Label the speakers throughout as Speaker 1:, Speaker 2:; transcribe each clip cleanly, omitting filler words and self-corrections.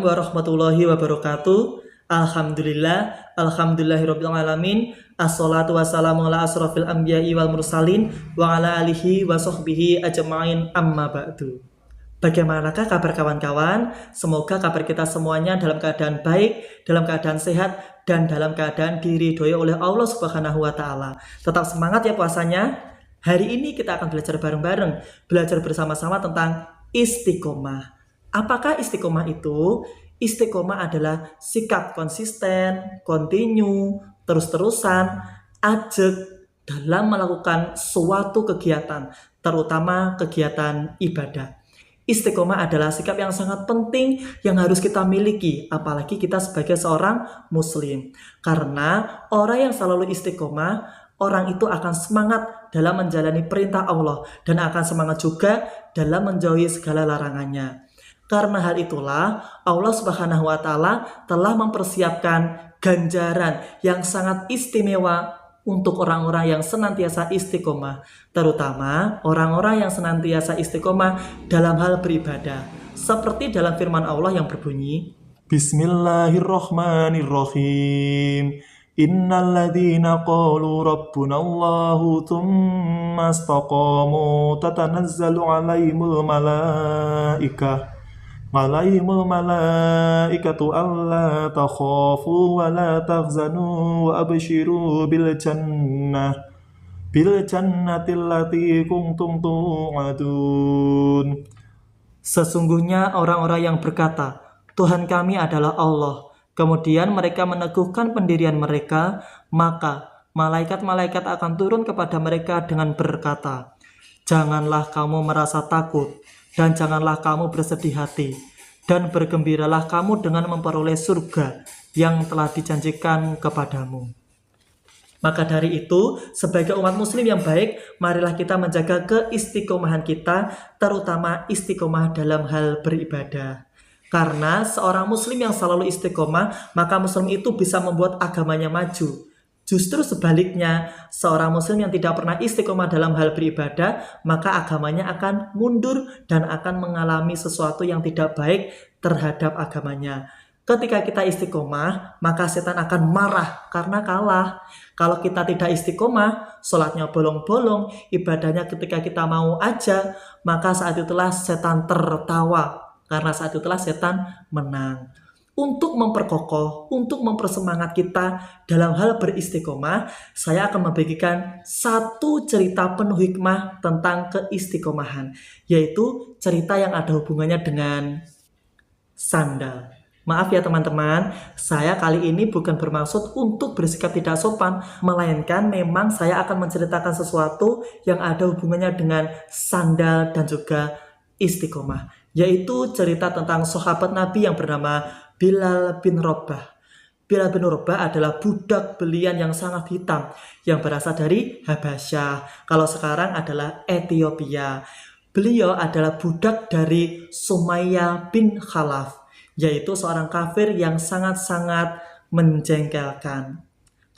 Speaker 1: warahmatullahi wabarakatuh. Alhamdulillahirabbil alamin. Assalatu wassalamu ala asrofil anbiya'i wal mursalin wa ala alihi wa sahbihi ajma'in, amma ba'du. Bagaimanakah kabar kawan-kawan? Semoga kabar kita semuanya dalam keadaan baik, dalam keadaan sehat, dan dalam keadaan diridhoi oleh Allah Subhanahu wa Ta'ala. Tetap semangat ya puasanya. Hari ini kita akan belajar bareng-bareng, belajar bersama-sama tentang istiqomah. Apakah istiqomah itu? Istiqomah adalah sikap konsisten, kontinu, terus-terusan, ajak dalam melakukan suatu kegiatan, terutama kegiatan ibadah. Istiqomah adalah sikap yang sangat penting yang harus kita miliki, apalagi kita sebagai seorang muslim. Karena orang yang selalu istiqomah, orang itu akan semangat dalam menjalani perintah Allah dan akan semangat juga dalam menjauhi segala larangannya. Karena hal itulah Allah Subhanahu wa Ta'ala telah mempersiapkan ganjaran yang sangat istimewa untuk orang-orang yang senantiasa istiqomah, terutama orang-orang yang senantiasa istiqomah dalam hal beribadah. Seperti dalam firman Allah yang berbunyi, Bismillahirrahmanirrahim. Innalladzina qalu rabbunallahu tsumma istaqamu tatanazzalu alaihimul malaikatu alla takhafu wa la tahzanu wa abshiru bil jannati allati kuntum tu'adun. Sesungguhnya orang-orang yang berkata, Tuhan kami adalah Allah, kemudian mereka meneguhkan pendirian mereka, maka malaikat-malaikat akan turun kepada mereka dengan berkata, janganlah kamu merasa takut, dan janganlah kamu bersedih hati, dan bergembiralah kamu dengan memperoleh surga yang telah dijanjikan kepadamu. Maka dari itu, sebagai umat muslim yang baik, marilah kita menjaga keistiqomahan kita, terutama istiqomah dalam hal beribadah. Karena seorang muslim yang selalu istiqomah, maka muslim itu bisa membuat agamanya maju. Justru sebaliknya, seorang muslim yang tidak pernah istiqomah dalam hal beribadah, maka agamanya akan mundur dan akan mengalami sesuatu yang tidak baik terhadap agamanya. Ketika kita istiqomah, maka setan akan marah karena kalah. Kalau kita tidak istiqomah, sholatnya bolong-bolong, ibadahnya ketika kita mau aja, maka saat itulah setan tertawa, karena saat itulah setan menang. Untuk memperkokoh, untuk mempersemangat kita dalam hal beristiqomah, saya akan membagikan satu cerita penuh hikmah tentang keistiqomahan, yaitu cerita yang ada hubungannya dengan sandal. Maaf ya teman-teman, saya kali ini bukan bermaksud untuk bersikap tidak sopan, melainkan memang saya akan menceritakan sesuatu yang ada hubungannya dengan sandal dan juga istiqomah, yaitu cerita tentang sahabat Nabi yang bernama Bilal bin Rabah. Bilal bin Rabah adalah budak belian yang sangat hitam yang berasal dari Habasyah. Kalau sekarang adalah Ethiopia. Beliau adalah budak dari Sumayyah bin Khalaf, yaitu seorang kafir yang sangat-sangat menjengkelkan.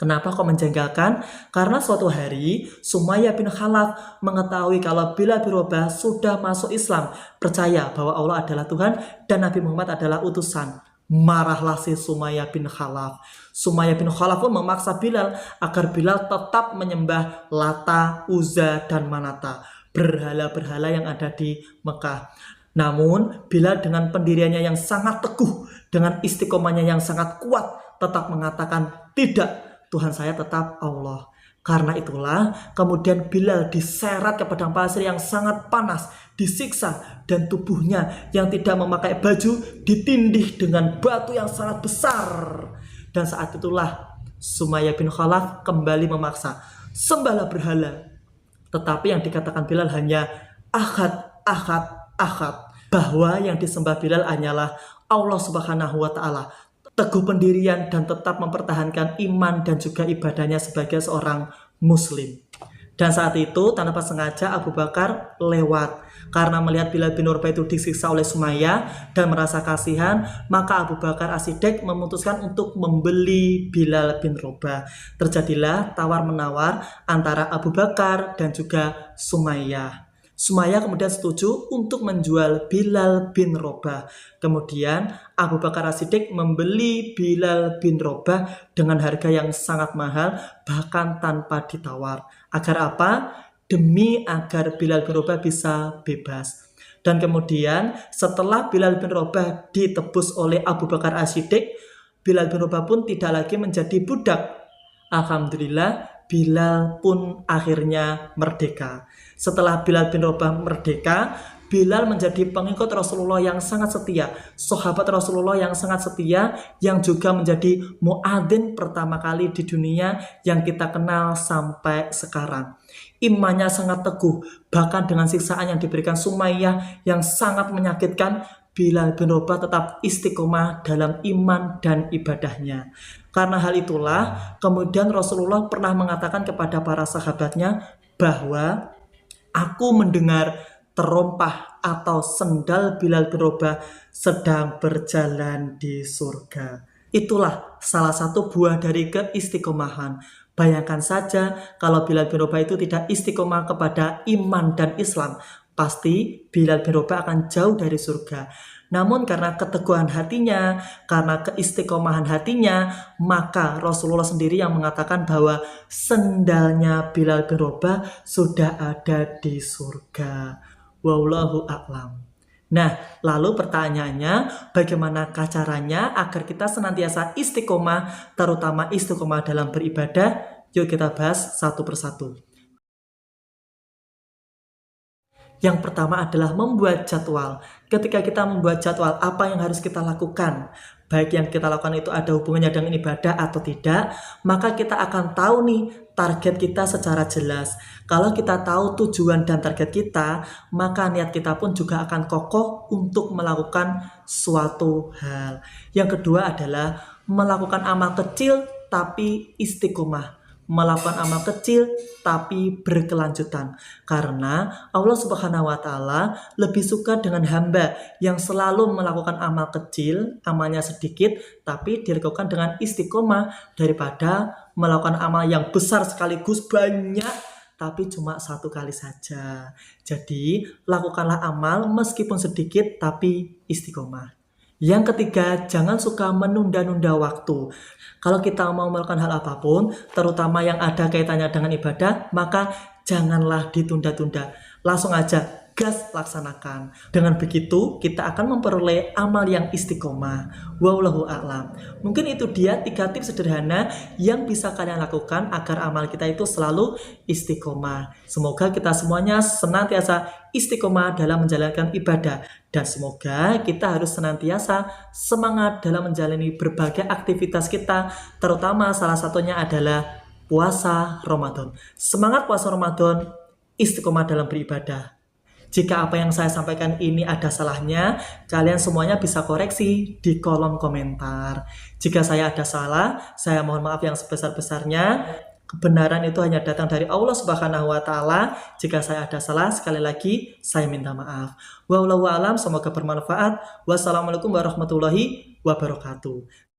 Speaker 1: Kenapa kok menjengkelkan? Karena suatu hari Sumayyah bin Khalaf mengetahui kalau Bilal bin Rabah sudah masuk Islam, percaya bahwa Allah adalah Tuhan dan Nabi Muhammad adalah utusan. Marahlah si Sumayyah bin Khalaf. Sumayyah bin Khalaf pun memaksa Bilal agar Bilal tetap menyembah Lata, Uzza, dan Manata, berhala-berhala yang ada di Mekah. Namun Bilal dengan pendiriannya yang sangat teguh, dengan istiqomahnya yang sangat kuat, tetap mengatakan tidak, Tuhan saya tetap Allah. Karena itulah kemudian Bilal diseret ke padang pasir yang sangat panas, disiksa, dan tubuhnya yang tidak memakai baju ditindih dengan batu yang sangat besar. Dan saat itulah Sumayyah bin Khalaf kembali memaksa, sembahlah berhala. Tetapi yang dikatakan Bilal hanya ahad, ahad, ahad, bahwa yang disembah Bilal hanyalah Allah Subhanahu wa Ta'ala. Teguh pendirian dan tetap mempertahankan iman dan juga ibadahnya sebagai seorang muslim. Dan saat itu tanpa sengaja Abu Bakar lewat. Karena melihat Bilal bin Rabah itu disiksa oleh Sumayyah dan merasa kasihan, maka Abu Bakar As-Siddiq memutuskan untuk membeli Bilal bin Rabah. Terjadilah tawar-menawar antara Abu Bakar dan juga Sumayyah. Sumayyah kemudian setuju untuk menjual Bilal bin Rabah. Kemudian Abu Bakar As-Siddiq membeli Bilal bin Rabah dengan harga yang sangat mahal, bahkan tanpa ditawar. Agar apa? Demi agar Bilal bin Rabah bisa bebas. Dan kemudian setelah Bilal bin Rabah ditebus oleh Abu Bakar As-Siddiq, Bilal bin Rabah pun tidak lagi menjadi budak. Alhamdulillah, Bilal pun akhirnya merdeka. Setelah Bilal bin Rabah merdeka, Bilal menjadi pengikut Rasulullah yang sangat setia, sahabat Rasulullah yang sangat setia, yang juga menjadi muadzin pertama kali di dunia yang kita kenal sampai sekarang. Imannya sangat teguh, bahkan dengan siksaan yang diberikan Sumayyah yang sangat menyakitkan, Bilal bin Rabah tetap istiqomah dalam iman dan ibadahnya. Karena hal itulah, kemudian Rasulullah pernah mengatakan kepada para sahabatnya bahwa aku mendengar terompah atau sendal Bilal bin Rabah sedang berjalan di surga. Itulah salah satu buah dari keistiqomahan. Bayangkan saja kalau Bilal bin Rabah itu tidak istiqomah kepada iman dan Islam, pasti Bilal bin Rabah akan jauh dari surga. Namun karena keteguhan hatinya, karena keistiqomahan hatinya, maka Rasulullah sendiri yang mengatakan bahwa sendalnya Bilal bin Rabah sudah ada di surga. Wallahu a'lam. Nah, lalu pertanyaannya, bagaimanakah caranya agar kita senantiasa istiqomah, terutama istiqomah dalam beribadah? Yuk kita bahas satu persatu. Yang pertama adalah membuat jadwal. Ketika kita membuat jadwal, apa yang harus kita lakukan? Baik yang kita lakukan itu ada hubungannya dengan ibadah atau tidak, maka kita akan tahu nih target kita secara jelas. Kalau kita tahu tujuan dan target kita, maka niat kita pun juga akan kokoh untuk melakukan suatu hal. Yang kedua adalah melakukan amal kecil tapi istiqomah. Melakukan amal kecil tapi berkelanjutan, karena Allah Subhanahu wa Ta'ala lebih suka dengan hamba yang selalu melakukan amal kecil, amalnya sedikit tapi dilakukan dengan istiqomah, daripada melakukan amal yang besar sekaligus banyak tapi cuma satu kali saja. Jadi lakukanlah amal meskipun sedikit tapi istiqomah. Yang ketiga, jangan suka menunda-nunda waktu. Kalau kita mau melakukan hal apapun, terutama yang ada kaitannya dengan ibadah, maka janganlah ditunda-tunda. Langsung aja, gas laksanakan. Dengan begitu, kita akan memperoleh amal yang istiqomah. Wallahu a'lam. Mungkin itu dia 3 tips sederhana yang bisa kalian lakukan agar amal kita itu selalu istiqomah. Semoga kita semuanya senantiasa istiqomah dalam menjalankan ibadah. Dan semoga kita harus senantiasa semangat dalam menjalani berbagai aktivitas kita, terutama salah satunya adalah puasa Ramadan. Semangat puasa Ramadan, istiqomah dalam beribadah. Jika apa yang saya sampaikan ini ada salahnya, kalian semuanya bisa koreksi di kolom komentar. Jika saya ada salah, saya mohon maaf yang sebesar-besarnya. Kebenaran itu hanya datang dari Allah Subhanahu wa Ta'ala. Jika saya ada salah, sekali lagi saya minta maaf. Wallahu a'lam, semoga bermanfaat. Wassalamualaikum warahmatullahi wabarakatuh.